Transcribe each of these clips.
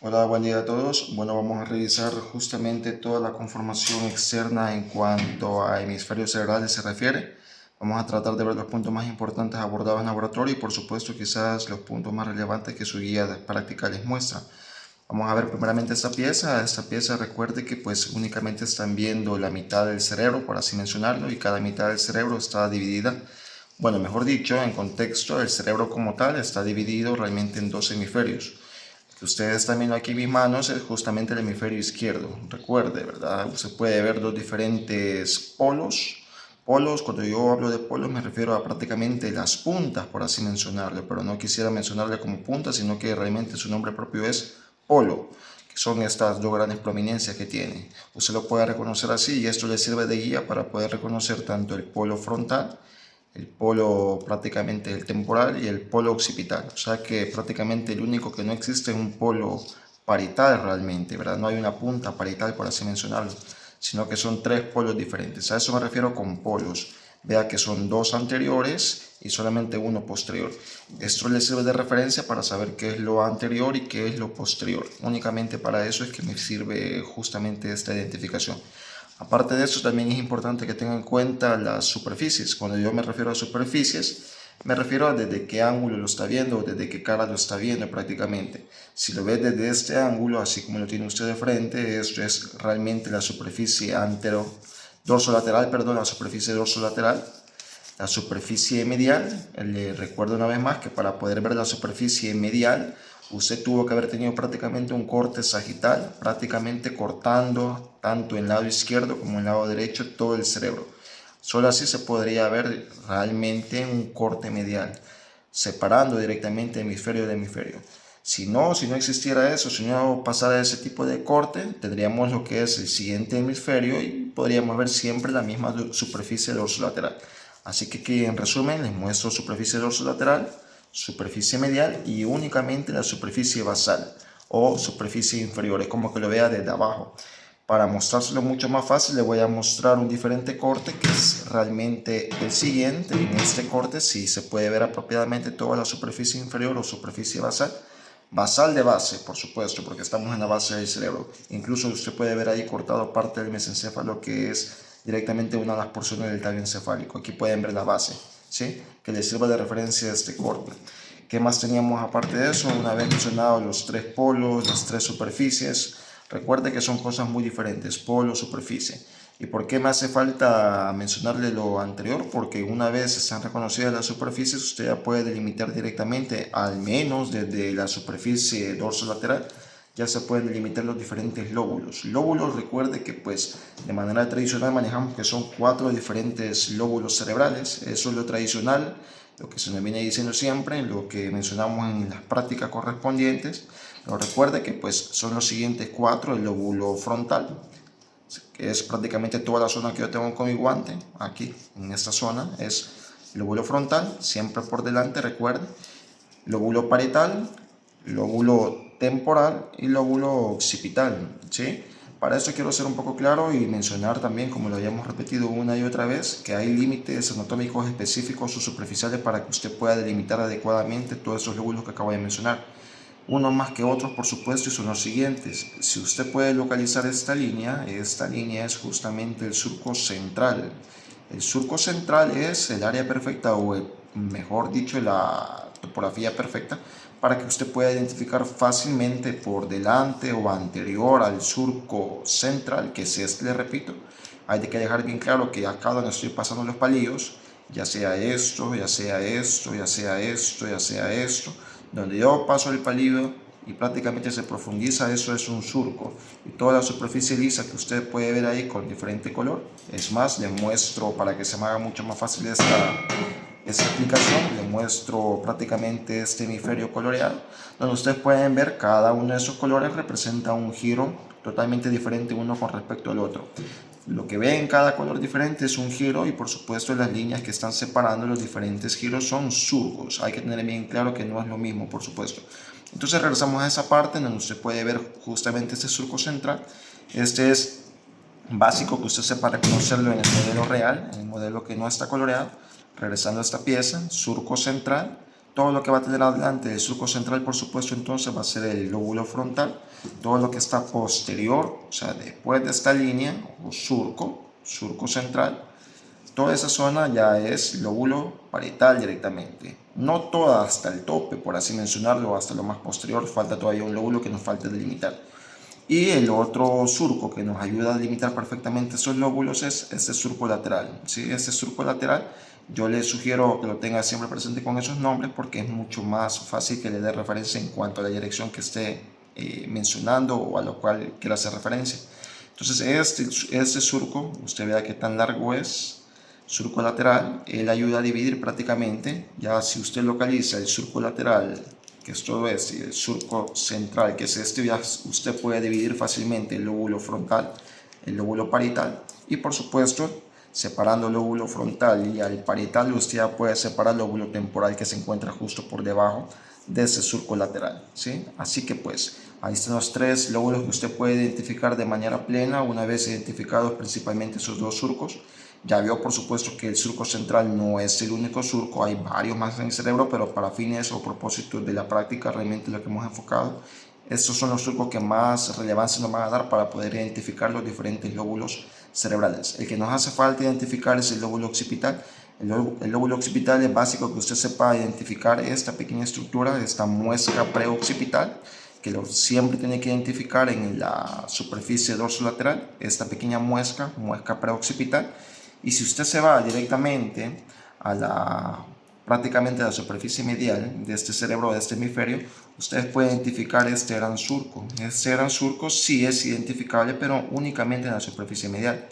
Hola, buen día a todos. Bueno, vamos a revisar justamente toda la conformación externa en cuanto a hemisferios cerebrales se refiere. Vamos a tratar de ver los puntos más importantes abordados en laboratorio y por supuesto quizás los puntos más relevantes que su guía de práctica les muestra. Vamos a ver primeramente esta pieza. Esta pieza recuerde que pues únicamente están viendo la mitad del cerebro, por así mencionarlo, y cada mitad del cerebro está dividida. Bueno, mejor dicho, en contexto, el cerebro como tal está dividido realmente en dos hemisferios. Que ustedes están viendo aquí en mis manos es justamente el hemisferio izquierdo. Recuerde, ¿verdad? Usted puede ver dos diferentes polos. Polos, cuando yo hablo de polos me refiero a prácticamente las puntas, por así mencionarlo, pero no quisiera mencionarle como puntas, sino que realmente su nombre propio es polo, que son estas dos grandes prominencias que tiene. Usted lo puede reconocer así y esto le sirve de guía para poder reconocer tanto el polo frontal, el polo prácticamente el temporal y el polo occipital. O sea que prácticamente el único que no existe es un polo parietal realmente, ¿verdad? No hay una punta parietal, por así mencionarlo, sino que son tres polos diferentes. A eso me refiero con polos. Vea que son dos anteriores y solamente uno posterior. Esto le sirve de referencia para saber qué es lo anterior y qué es lo posterior. Únicamente para eso es que me sirve justamente esta identificación. Aparte de eso, también es importante que tengan en cuenta las superficies. Cuando yo me refiero a superficies, me refiero a desde qué ángulo lo está viendo o desde qué cara lo está viendo prácticamente. Si lo ve desde este ángulo, así como lo tiene usted de frente, esto es realmente la superficie dorsolateral, perdón, la superficie dorsolateral. La superficie medial, le recuerdo una vez más que para poder ver la superficie medial, usted tuvo que haber tenido prácticamente un corte sagital, prácticamente cortando tanto en el lado izquierdo como en el lado derecho todo el cerebro. Solo así se podría ver realmente un corte medial, separando directamente hemisferio de hemisferio. Si no existiera eso, si no pasara ese tipo de corte, tendríamos lo que es el siguiente hemisferio y podríamos ver siempre la misma superficie dorsolateral. Así que aquí en resumen les muestro superficie dorsolateral, superficie medial y únicamente la superficie basal o superficie inferior, es como que lo vea desde abajo. Para mostrárselo mucho más fácil, le voy a mostrar un diferente corte que es realmente el siguiente. En este corte sí se puede ver apropiadamente toda la superficie inferior o superficie basal. Basal de base, por supuesto, porque estamos en la base del cerebro. Incluso usted puede ver ahí cortado parte del mesencéfalo, que es directamente una de las porciones del tallo encefálico. Aquí pueden ver la base, ¿sí? Que les sirva de referencia a este corte. ¿Qué más teníamos aparte de eso? Una vez mencionado los tres polos, las tres superficies, recuerde que son cosas muy diferentes, polo, superficie. ¿Y por qué me hace falta mencionarle lo anterior? Porque una vez están reconocidas las superficies, usted ya puede delimitar directamente, al menos desde la superficie dorsolateral, ya se pueden delimitar los diferentes lóbulos. Lóbulos, recuerde que pues de manera tradicional manejamos que son 4 diferentes lóbulos cerebrales. Eso es lo tradicional, lo que se nos viene diciendo siempre, lo que mencionamos en las prácticas correspondientes. Pero recuerde que pues son los siguientes 4: el lóbulo frontal, que es prácticamente toda la zona que yo tengo con mi guante, aquí en esta zona es lóbulo frontal, siempre por delante, recuerde, lóbulo parietal, lóbulo temporal y lóbulo occipital, ¿sí? Para eso quiero ser un poco claro y mencionar también, como lo habíamos repetido una y otra vez, que hay límites anatómicos específicos o superficiales para que usted pueda delimitar adecuadamente todos esos lóbulos que acabo de mencionar. Unos más que otros, por supuesto, y son los siguientes. Si usted puede localizar esta línea es justamente el surco central. El surco central es el área perfecta, o mejor dicho, la topografía perfecta, para que usted pueda identificar fácilmente por delante o anterior al surco central, que es este, le repito. Hay que dejar bien claro que acá donde estoy pasando los palillos, ya sea esto, ya sea esto, ya sea esto, ya sea esto, donde yo paso el palillo y prácticamente se profundiza, eso es un surco. Y toda la superficie lisa que usted puede ver ahí con diferente color, es más, le muestro para que se me haga mucho más fácil esta aplicación, le muestro prácticamente este hemisferio coloreado, donde ustedes pueden ver cada uno de esos colores representa un giro totalmente diferente uno con respecto al otro. Lo que ve en cada color diferente es un giro y por supuesto las líneas que están separando los diferentes giros son surcos. Hay que tener bien claro que no es lo mismo, por supuesto. Entonces regresamos a esa parte donde usted puede ver justamente este surco central. Este es básico que usted sepa reconocerlo en el modelo real, en el modelo que no está coloreado. Regresando a esta pieza, surco central, Todo lo que va a tener adelante el surco central, por supuesto, entonces va a ser el lóbulo frontal. Todo lo que está posterior, o sea, después de esta línea, o surco central, toda esa zona ya es lóbulo parietal directamente. No toda hasta el tope, por así mencionarlo, hasta lo más posterior, falta todavía un lóbulo que nos falta delimitar. Y el otro surco que nos ayuda a delimitar perfectamente esos lóbulos es este surco lateral. ¿Sí? Este surco lateral yo le sugiero que lo tenga siempre presente con esos nombres porque es mucho más fácil que le dé referencia en cuanto a la dirección que esté mencionando o a lo cual quiera hacer referencia. Entonces este surco, usted vea qué tan largo es, surco lateral, él ayuda a dividir prácticamente. Ya si usted localiza el surco lateral, que es todo este, y el surco central, que es este, ya usted puede dividir fácilmente el lóbulo frontal, el lóbulo parietal, y por supuesto, separando el lóbulo frontal y al parietal, usted ya puede separar el lóbulo temporal que se encuentra justo por debajo de ese surco lateral, ¿sí? Así que pues ahí están los tres lóbulos que usted puede identificar de manera plena una vez identificados principalmente esos dos surcos. Ya vio por supuesto que el surco central no es el único surco, hay varios más en el cerebro, pero para fines o propósitos de la práctica realmente lo que hemos enfocado, estos son los surcos que más relevancia nos van a dar para poder identificar los diferentes lóbulos cerebrales. El que nos hace falta identificar es el lóbulo occipital. El lóbulo occipital es básico que usted sepa identificar esta pequeña estructura, esta muesca preoccipital, que siempre tiene que identificar en la superficie dorsolateral, esta pequeña muesca preoccipital. Y si usted se va directamente a prácticamente a la superficie medial de este cerebro, de este hemisferio, ustedes pueden identificar este gran surco. Este gran surco sí es identificable, pero únicamente en la superficie medial.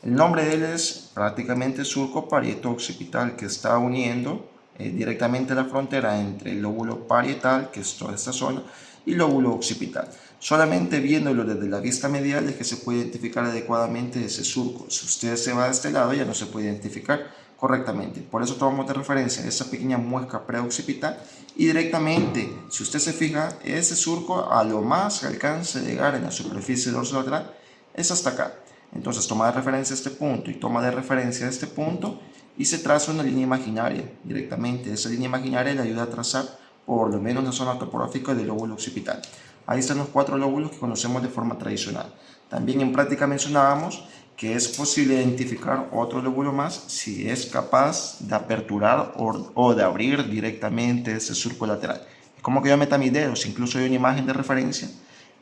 El nombre de él es prácticamente surco parieto-occipital, que está uniendo directamente la frontera entre el lóbulo parietal, que es toda esta zona, y el lóbulo occipital. Solamente viéndolo desde la vista medial es que se puede identificar adecuadamente ese surco. Si usted se va de este lado ya no se puede identificar correctamente. Por eso tomamos de referencia esa pequeña muesca preoccipital y directamente, si usted se fija, ese surco a lo más que alcanza a llegar en la superficie dorsolateral es hasta acá. Entonces toma de referencia este punto y toma de referencia este punto y se traza una línea imaginaria directamente. Esa línea imaginaria le ayuda a trazar por lo menos la zona topográfica del lóbulo occipital. Ahí están los 4 lóbulos que conocemos de forma tradicional. También en práctica mencionábamos que es posible identificar otro lóbulo más si es capaz de aperturar o de abrir directamente ese surco lateral. Es como que yo meta mis dedos, incluso hay una imagen de referencia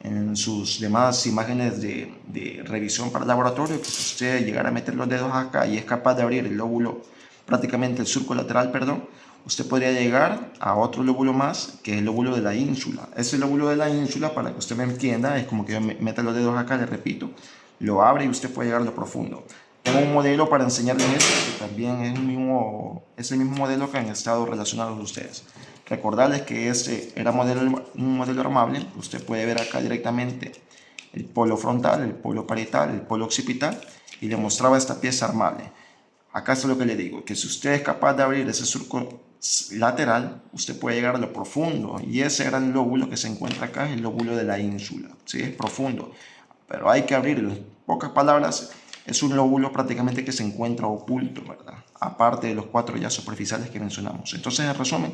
en sus demás imágenes de revisión para el laboratorio, que si usted llegara a meter los dedos acá y es capaz de abrir el lóbulo, prácticamente el surco lateral, perdón, usted podría llegar a otro lóbulo más, que es el lóbulo de la ínsula. Ese lóbulo de la ínsula, para que usted me entienda, es como que yo meta los dedos acá, le repito, lo abre y usted puede llegar a lo profundo. Tengo un modelo para enseñarles esto, que también es el mismo modelo que han estado relacionados ustedes. Recordarles que este era un modelo armable. Usted puede ver acá directamente el polo frontal, el polo parietal, el polo occipital, y le mostraba esta pieza armable. Acá es lo que le digo, que si usted es capaz de abrir ese surco lateral, usted puede llegar a lo profundo, y ese gran lóbulo que se encuentra acá es el lóbulo de la ínsula, ¿sí? Es profundo, pero hay que abrirlo. En pocas palabras, es un lóbulo prácticamente que se encuentra oculto, ¿verdad? Aparte de los 4 ya superficiales que mencionamos. Entonces, en resumen,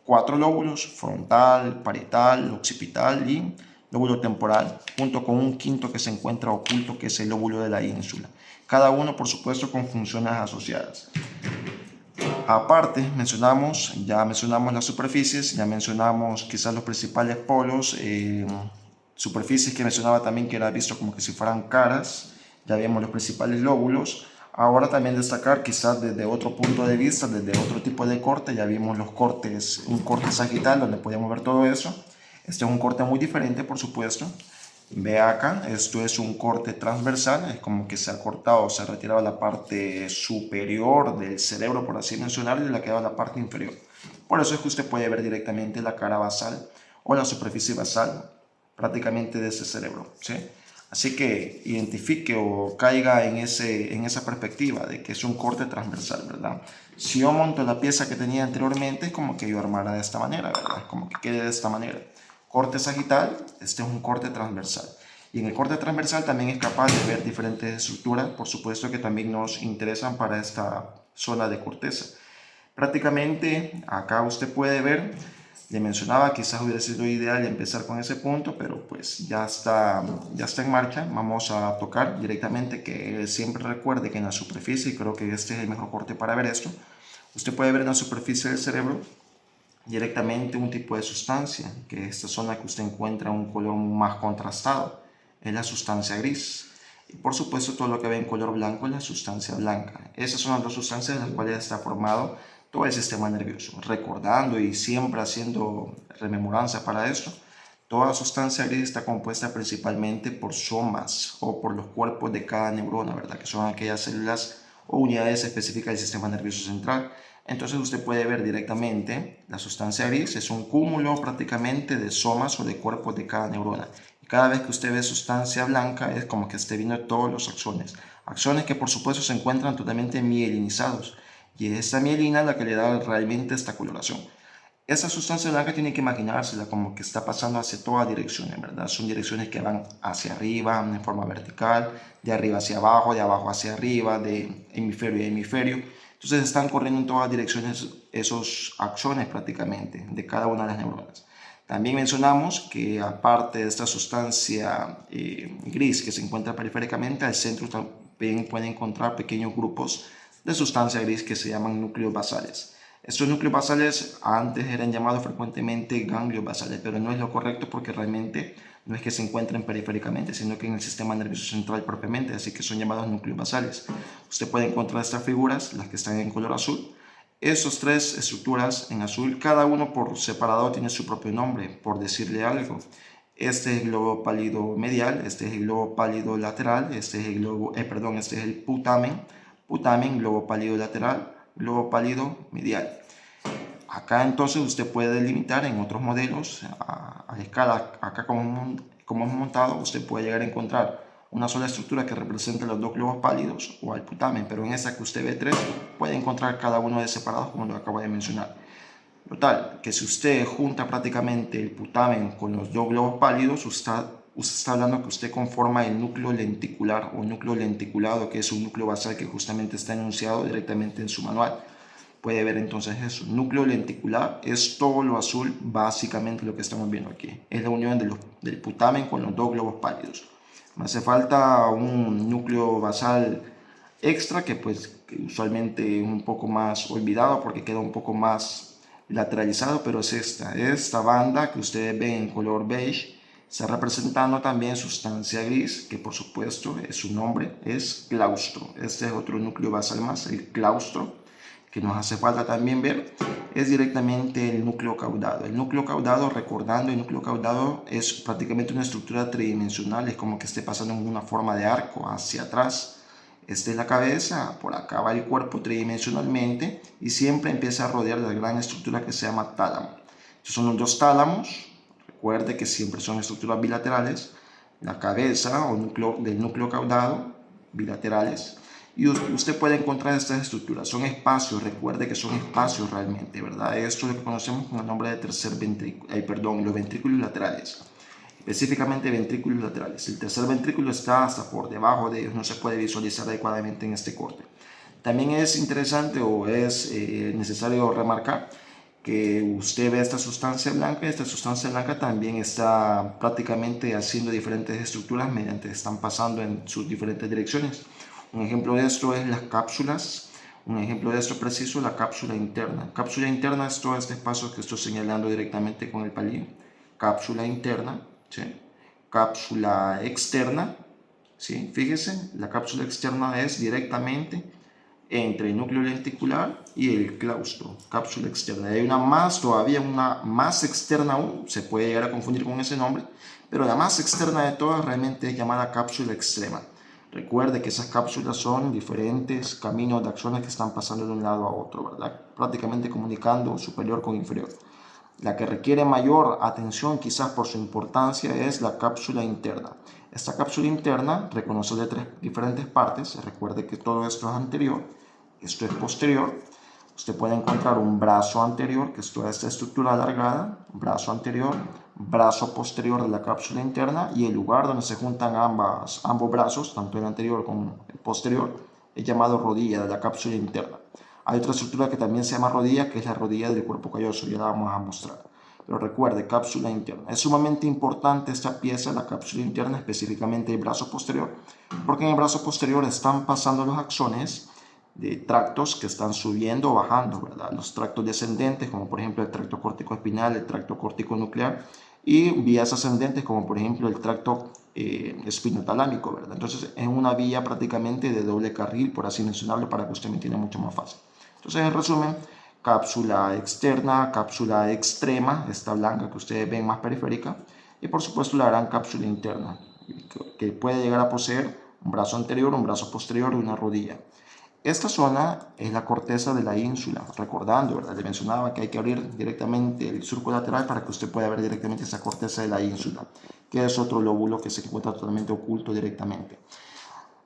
4 lóbulos: frontal, parietal, occipital y lóbulo temporal, junto con un quinto que se encuentra oculto, que es el lóbulo de la ínsula. Cada uno, por supuesto, con funciones asociadas. Aparte, ya mencionamos las superficies, ya mencionamos quizás los principales polos, superficies que mencionaba también que era visto como que si fueran caras, ya vimos los principales lóbulos. Ahora también destacar quizás desde otro punto de vista, desde otro tipo de corte, ya vimos los cortes, un corte sagital donde podíamos ver todo eso. Este es un corte muy diferente, por supuesto. Ve acá, esto es un corte transversal, es como que se ha cortado, se ha retirado la parte superior del cerebro, por así mencionarlo, y le ha quedado la parte inferior. Por eso es que usted puede ver directamente la cara basal o la superficie basal prácticamente de ese cerebro, ¿sí? Así que identifique o caiga en esa perspectiva de que es un corte transversal, ¿verdad? Si yo monto la pieza que tenía anteriormente, es como que yo armara de esta manera, ¿verdad? Como que quede de esta manera. Corte sagital, este es un corte transversal. Y en el corte transversal también es capaz de ver diferentes estructuras, por supuesto que también nos interesan para esta zona de corteza. Prácticamente acá usted puede ver, le mencionaba, quizás hubiera sido ideal empezar con ese punto, pero pues ya está en marcha. Vamos a tocar directamente, que siempre recuerde que en la superficie, y creo que este es el mejor corte para ver esto, usted puede ver en la superficie del cerebro directamente un tipo de sustancia, que esta zona que usted encuentra un color más contrastado, es la sustancia gris. Y por supuesto todo lo que ve en color blanco es la sustancia blanca. Esas son las dos sustancias en las cuales está formado todo el sistema nervioso. Recordando y siempre haciendo rememoranza para esto, toda sustancia gris está compuesta principalmente por somas o por los cuerpos de cada neurona, ¿verdad? Que son aquellas células o unidades específicas del sistema nervioso central. Entonces usted puede ver directamente la sustancia gris es un cúmulo prácticamente de somas o de cuerpos de cada neurona. Y cada vez que usted ve sustancia blanca es como que esté viendo todos los axones. Axones que por supuesto se encuentran totalmente mielinizados. Y es esta mielina la que le da realmente esta coloración. Esa sustancia blanca tiene que imaginársela como que está pasando hacia todas direcciones, ¿verdad? Son direcciones que van hacia arriba, en forma vertical, de arriba hacia abajo, de abajo hacia arriba, de hemisferio a hemisferio. Entonces están corriendo en todas direcciones esos axones prácticamente de cada una de las neuronas. También mencionamos que aparte de esta sustancia gris que se encuentra periféricamente, al centro también pueden encontrar pequeños grupos de sustancia gris que se llaman núcleos basales. Estos núcleos basales antes eran llamados frecuentemente ganglios basales, pero no es lo correcto porque realmente no es que se encuentren periféricamente, sino que en el sistema nervioso central propiamente, así que son llamados núcleos basales. Usted puede encontrar estas figuras, las que están en color azul. Esas tres estructuras en azul, cada uno por separado tiene su propio nombre, por decirle algo. Este es el globo pálido medial, este es el globo pálido lateral, este es el putamen, globo pálido lateral, globo pálido medial. Acá entonces usted puede delimitar en otros modelos a escala, acá como hemos montado, usted puede llegar a encontrar una sola estructura que represente los dos globos pálidos o al putamen, pero en esta que usted ve tres, puede encontrar cada uno de separados como lo acabo de mencionar. Total, que si usted junta prácticamente el putamen con los dos globos pálidos, usted está hablando que usted conforma el núcleo lenticular o núcleo lenticulado, que es un núcleo basal que justamente está enunciado directamente en su manual. Puede ver entonces eso. Núcleo lenticular es todo lo azul, básicamente lo que estamos viendo aquí. Es la unión del putamen con los dos globos pálidos. Me hace falta un núcleo basal extra que usualmente es un poco más olvidado porque queda un poco más lateralizado, pero es esta banda que ustedes ven en color beige. Está representando también sustancia gris, que por supuesto su nombre es claustro. Este es otro núcleo basal más, el claustro, que nos hace falta también ver, es directamente el núcleo caudado. El núcleo caudado, recordando, el núcleo caudado es prácticamente una estructura tridimensional, es como que esté pasando en una forma de arco hacia atrás. Esta es la cabeza, por acá va el cuerpo tridimensionalmente y siempre empieza a rodear la gran estructura que se llama tálamo. Estos son los dos tálamos, recuerde que siempre son estructuras bilaterales, la cabeza o del núcleo caudado, bilaterales, y usted puede encontrar estas estructuras. Son espacios, recuerde que son espacios realmente, ¿verdad? Esto es lo que conocemos con el nombre de los ventrículos laterales. Específicamente ventrículos laterales. El tercer ventrículo está hasta por debajo de ellos, no se puede visualizar adecuadamente en este corte. También es interesante o es necesario remarcar que usted ve esta sustancia blanca y esta sustancia blanca también está prácticamente haciendo diferentes estructuras están pasando en sus diferentes direcciones. Un ejemplo de esto es las cápsulas. Un ejemplo de esto preciso, la cápsula interna. Cápsula interna es todo este espacio que estoy señalando directamente con el palillo. Cápsula interna, ¿sí? Cápsula externa, ¿sí? Fíjese, la cápsula externa es directamente entre el núcleo lenticular y el claustro, cápsula externa. Hay una más, todavía una más externa aún, se puede llegar a confundir con ese nombre, pero la más externa de todas realmente es llamada cápsula extrema. Recuerde que esas cápsulas son diferentes caminos de acciones que están pasando de un lado a otro, ¿verdad? Prácticamente comunicando superior con inferior. La que requiere mayor atención, quizás por su importancia, es la cápsula interna. Esta cápsula interna reconoce de tres diferentes partes. Recuerde que todo esto es anterior, esto es posterior. Usted puede encontrar un brazo anterior, que es toda esta estructura alargada, brazo anterior, brazo posterior de la cápsula interna, y el lugar donde se juntan ambos brazos, tanto el anterior como el posterior, es llamado rodilla de la cápsula interna. Hay otra estructura que también se llama rodilla, que es la rodilla del cuerpo calloso, ya la vamos a mostrar. Pero recuerde, cápsula interna. Es sumamente importante esta pieza, la cápsula interna, específicamente el brazo posterior, porque en el brazo posterior están pasando los axones de tractos que están subiendo o bajando, ¿verdad? Los tractos descendentes, como por ejemplo el tracto córtico-espinal, el tracto córtico-nuclear, y vías ascendentes, como por ejemplo el tracto espinotalámico, ¿verdad? Entonces es una vía prácticamente de doble carril, por así mencionarlo, para que usted me entienda mucho más fácil. Entonces, en resumen, cápsula externa, cápsula extrema, esta blanca que ustedes ven más periférica, y por supuesto la gran cápsula interna, que puede llegar a poseer un brazo anterior, un brazo posterior y una rodilla. Esta zona es la corteza de la ínsula, recordando, ¿verdad? Le mencionaba que hay que abrir directamente el surco lateral para que usted pueda ver directamente esa corteza de la ínsula, que es otro lóbulo que se encuentra totalmente oculto directamente.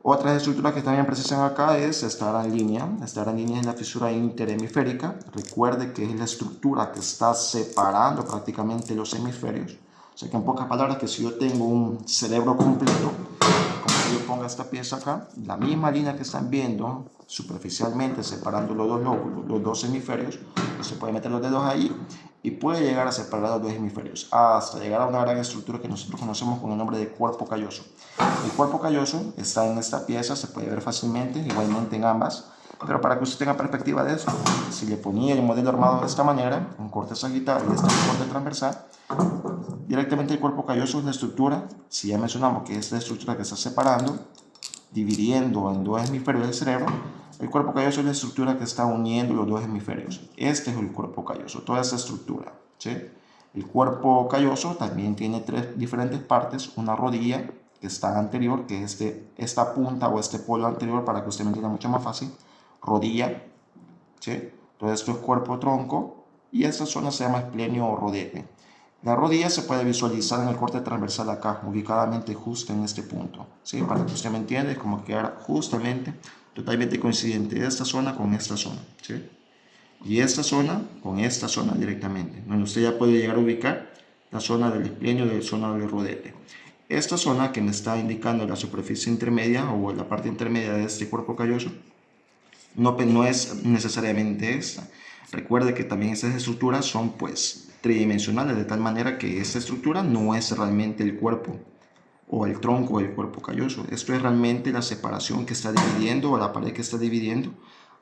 Otras estructuras que también precisan acá es esta gran línea. Esta gran línea es la fisura interhemisférica. Recuerde que es la estructura que está separando prácticamente los hemisferios. O sea que en pocas palabras, que si yo tengo un cerebro completo, como yo ponga esta pieza acá, la misma línea que están viendo superficialmente separando los dos lóbulos, los dos hemisferios, se puede meter los dedos ahí y puede llegar a separar los dos hemisferios hasta llegar a una gran estructura que nosotros conocemos con el nombre de cuerpo calloso. El cuerpo calloso está en esta pieza, se puede ver fácilmente, igualmente en ambas, pero para que usted tenga perspectiva de eso, si le ponía el modelo armado de esta manera, un corte sagital y este corte transversal, directamente el cuerpo calloso es la estructura, si ya mencionamos que es la estructura que está separando, dividiendo en dos hemisferios del cerebro, el cuerpo calloso es la estructura que está uniendo los dos hemisferios. Este es el cuerpo calloso, toda esta estructura, ¿sí? El cuerpo calloso también tiene tres diferentes partes, una rodilla que está anterior, que es esta punta o este polo anterior, para que usted me entienda mucho más fácil, rodilla, ¿sí? Todo esto es cuerpo tronco y esta zona se llama esplenio o rodete. La rodilla se puede visualizar en el corte transversal acá, ubicadamente justo en este punto, ¿sí? Para que usted me entienda, es como quedar justamente, totalmente coincidente esta zona con esta zona, ¿sí? Y esta zona con esta zona directamente, donde usted ya puede llegar a ubicar la zona del esplenio y la zona del rodete. Esta zona que me está indicando la superficie intermedia o la parte intermedia de este cuerpo calloso, no es necesariamente esta. Recuerde que también estas estructuras son pues tridimensionales, de tal manera que esta estructura no es realmente el cuerpo o el tronco del cuerpo calloso. Esto es realmente la separación que está dividiendo o la pared que está dividiendo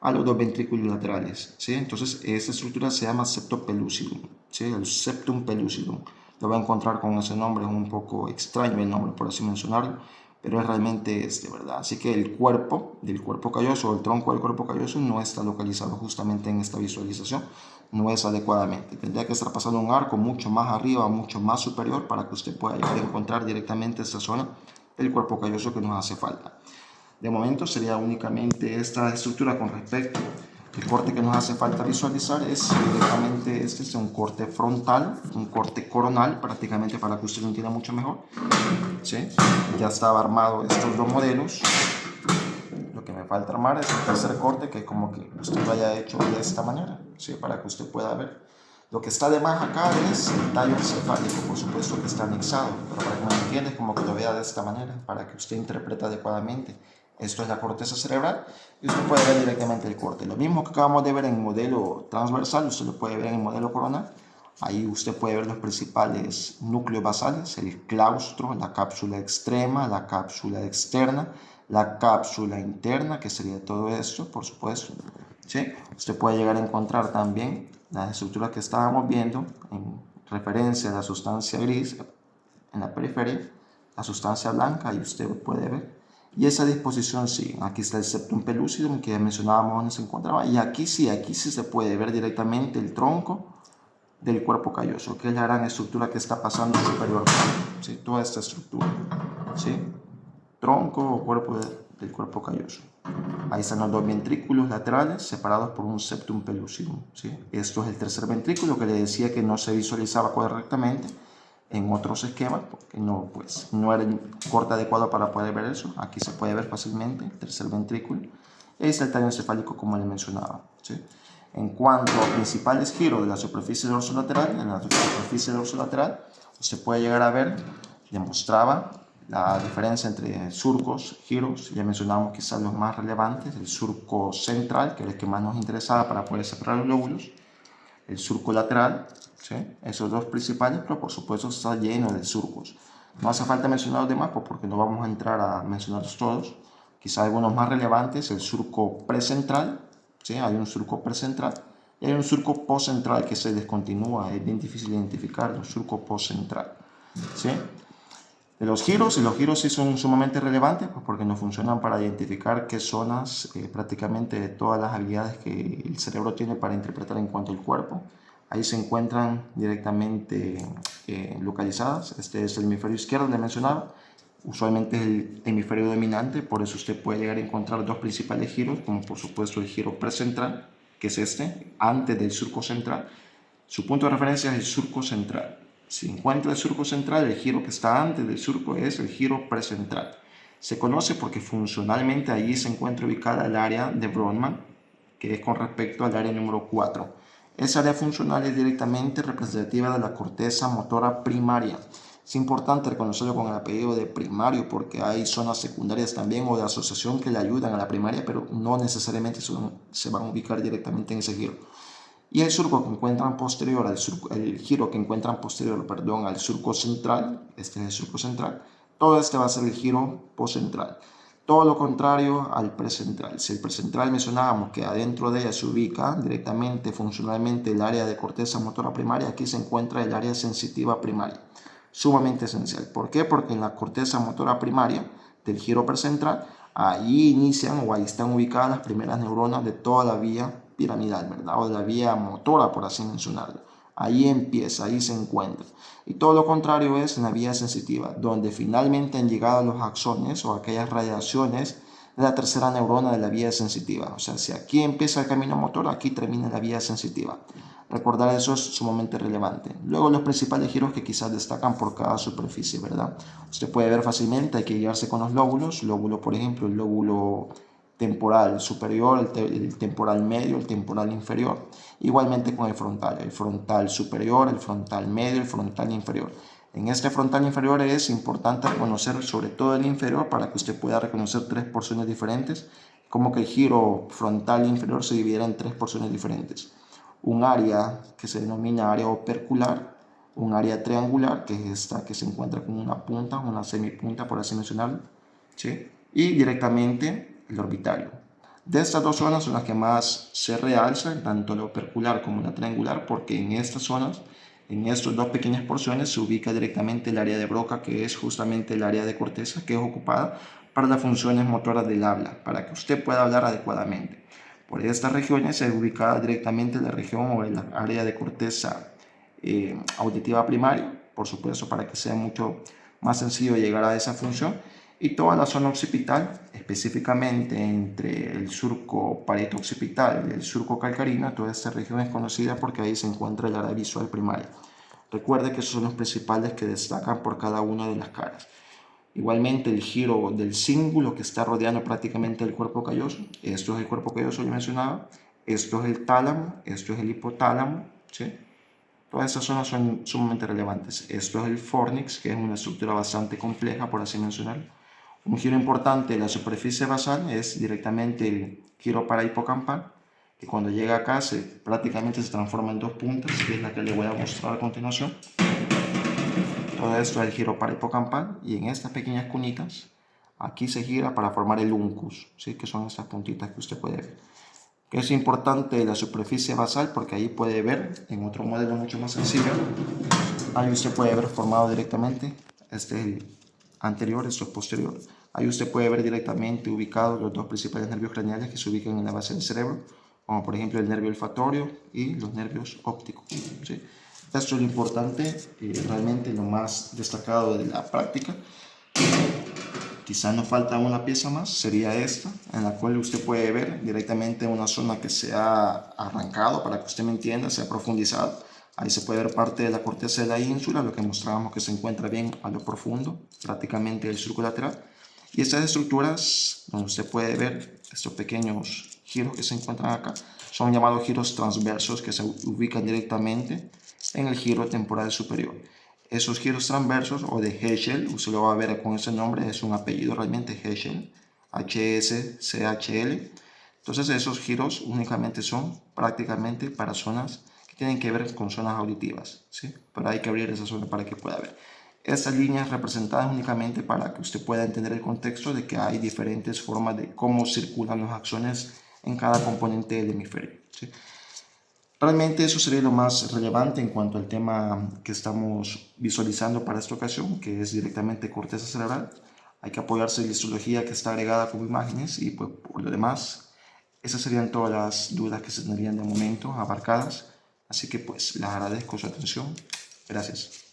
a los dos ventrículos laterales, ¿sí? Entonces esta estructura se llama septo pellucidum, ¿sí? El septum pellucidum. Lo va a encontrar con ese nombre, es un poco extraño el nombre por así mencionarlo, pero es realmente ¿verdad? Así que el cuerpo del cuerpo calloso o el tronco del cuerpo calloso no está localizado justamente en esta visualización, no es adecuadamente. Tendría que estar pasando un arco mucho más arriba, mucho más superior, para que usted pueda llegar a encontrar directamente esta zona del cuerpo calloso que nos hace falta. De momento sería únicamente esta estructura con respecto. El corte que nos hace falta visualizar es directamente este, es un corte frontal, un corte coronal, prácticamente para que usted lo entienda mucho mejor, ¿sí? Ya estaba armado estos dos modelos. Lo que me falta armar es el tercer corte, que como que usted lo haya hecho de esta manera, ¿sí? Para que usted pueda ver. Lo que está de más acá es el tallo encefálico, por supuesto que está anexado, pero para que me entienda, como que lo vea de esta manera, para que usted interprete adecuadamente. Esto es la corteza cerebral y usted puede ver directamente el corte. Lo mismo que acabamos de ver en el modelo transversal, usted lo puede ver en el modelo coronal. Ahí usted puede ver los principales núcleos basales, el claustro, la cápsula extrema, la cápsula externa, la cápsula interna, que sería todo esto, por supuesto, ¿sí? Usted puede llegar a encontrar también las estructuras que estábamos viendo en referencia a la sustancia gris en la periferia, la sustancia blanca, y usted puede ver. Y esa disposición sí, aquí está el septum pellucidum que ya mencionábamos donde se encontraba, y aquí sí se puede ver directamente el tronco del cuerpo calloso, que es la gran estructura que está pasando superiormente, ¿sí? Toda esta estructura, ¿sí? Tronco o cuerpo del cuerpo calloso. Ahí están los dos ventrículos laterales separados por un septum pellucidum, ¿sí? Esto es el tercer ventrículo que le decía que no se visualizaba correctamente en otros esquemas, porque no era el corte adecuado para poder ver eso. Aquí se puede ver fácilmente el tercer ventrículo. Y ahí está el tallo encefálico, como le mencionaba, ¿sí? En cuanto a principales giros de la superficie dorsolateral, usted puede llegar a ver, le mostraba la diferencia entre surcos, giros. Ya mencionamos quizás los más relevantes: el surco central, que es el que más nos interesaba para poder separar los lóbulos, el surco lateral, ¿sí? Esos dos principales, pero por supuesto está lleno de surcos. No hace falta mencionar los demás porque no vamos a entrar a mencionarlos todos. Quizá algunos más relevantes: el surco precentral, ¿sí? Hay un surco precentral y hay un surco postcentral que se descontinúa. Es bien difícil identificar el surco postcentral, ¿sí? De los giros, y los giros sí son sumamente relevantes, pues porque nos funcionan para identificar qué zonas prácticamente de todas las habilidades que el cerebro tiene para interpretar en cuanto al cuerpo, ahí se encuentran directamente localizadas. Este es el hemisferio izquierdo, le mencionaba, usualmente es el hemisferio dominante, por eso usted puede llegar a encontrar dos principales giros, como por supuesto el giro precentral, que es este, antes del surco central. Su punto de referencia es el surco central. Si encuentra el surco central, el giro que está antes del surco es el giro precentral. Se conoce porque funcionalmente allí se encuentra ubicada el área de Brodmann, que es con respecto al área número 4. Esa área funcional es directamente representativa de la corteza motora primaria. Es importante reconocerlo con el apellido de primario porque hay zonas secundarias también o de asociación que le ayudan a la primaria, pero no necesariamente se van a ubicar directamente en ese giro. Y el surco que encuentran posterior al surco, el giro que encuentran posterior, perdón, al surco central, este es el surco central, todo este va a ser el giro poscentral. Todo lo contrario al precentral. Si el precentral mencionábamos que adentro de ella se ubica directamente, funcionalmente, el área de corteza motora primaria, aquí se encuentra el área sensitiva primaria. Sumamente esencial. ¿Por qué? Porque en la corteza motora primaria del giro precentral, ahí inician o ahí están ubicadas las primeras neuronas de toda la vía piramidal, ¿verdad? O de la vía motora, por así mencionarlo. Ahí empieza, ahí se encuentra. Y todo lo contrario es en la vía sensitiva, donde finalmente han llegado los axones o aquellas radiaciones de la tercera neurona de la vía sensitiva. O sea, si aquí empieza el camino motor, aquí termina la vía sensitiva. Recordar eso es sumamente relevante. Luego los principales giros que quizás destacan por cada superficie, ¿verdad? Usted puede ver fácilmente, hay que guiarse con los lóbulos. Lóbulo, por ejemplo, el lóbulo temporal superior, el temporal medio, el temporal inferior. Igualmente con el frontal superior, el frontal medio, el frontal inferior. En este frontal inferior es importante reconocer sobre todo el inferior para que usted pueda reconocer tres porciones diferentes, como que el giro frontal inferior se dividiera en tres porciones diferentes. Un área que se denomina área opercular, un área triangular, que es esta que se encuentra con una punta, una semipunta por así mencionarlo, ¿sí? Y directamente el orbitario. De estas dos zonas son las que más se realzan, tanto la opercular como la triangular, porque en estas zonas, en estas dos pequeñas porciones, se ubica directamente el área de Broca, que es justamente el área de corteza que es ocupada para las funciones motoras del habla, para que usted pueda hablar adecuadamente. Por estas regiones se ubica directamente la región o el área de corteza auditiva primaria, por supuesto, para que sea mucho más sencillo llegar a esa función. Y toda la zona occipital, específicamente entre el surco parieto-occipital y el surco calcarino, toda esta región es conocida porque ahí se encuentra el área visual primaria. Recuerde que esos son los principales que destacan por cada una de las caras. Igualmente el giro del cíngulo que está rodeando prácticamente el cuerpo calloso. Esto es el cuerpo calloso, yo mencionaba. Esto es el tálamo, esto es el hipotálamo, ¿sí? Todas estas zonas son sumamente relevantes. Esto es el fornix, que es una estructura bastante compleja, por así mencionarlo. Un giro importante de la superficie basal es directamente el giro parahipocampal, que cuando llega acá prácticamente se transforma en dos puntas, que es la que le voy a mostrar a continuación. Todo esto es el giro parahipocampal y en estas pequeñas cunitas aquí se gira para formar el uncus, ¿sí? Que son estas puntitas que usted puede ver. Que es importante la superficie basal porque ahí puede ver, en otro modelo mucho más sencillo, ahí usted puede ver formado directamente, este es el anterior, esto es posterior. Ahí usted puede ver directamente ubicados los dos principales nervios craneales que se ubican en la base del cerebro, como por ejemplo el nervio olfatorio y los nervios ópticos, ¿sí? Esto es lo importante y realmente lo más destacado de la práctica. Quizá nos falta una pieza más, sería esta, en la cual usted puede ver directamente una zona que se ha arrancado, para que usted me entienda, se ha profundizado. Ahí se puede ver parte de la corteza de la ínsula, lo que mostrábamos que se encuentra bien a lo profundo, prácticamente el surco lateral. Y estas estructuras, donde usted puede ver estos pequeños giros que se encuentran acá, son llamados giros transversos que se ubican directamente en el giro temporal superior. esos giros transversos o de Herschel, usted lo va a ver con ese nombre, es un apellido realmente, Herschel, H-S-C-H-L. Entonces esos giros únicamente son prácticamente para zonas que tienen que ver con zonas auditivas, ¿sí? Pero hay que abrir esa zona para que pueda ver. Estas líneas representadas únicamente para que usted pueda entender el contexto de que hay diferentes formas de cómo circulan los axones en cada componente del hemisferio, ¿sí? Realmente eso sería lo más relevante en cuanto al tema que estamos visualizando para esta ocasión, que es directamente corteza cerebral. Hay que apoyarse en la histología que está agregada como imágenes y pues por lo demás, esas serían todas las dudas que se tendrían de momento abarcadas. Así que pues les agradezco su atención. Gracias.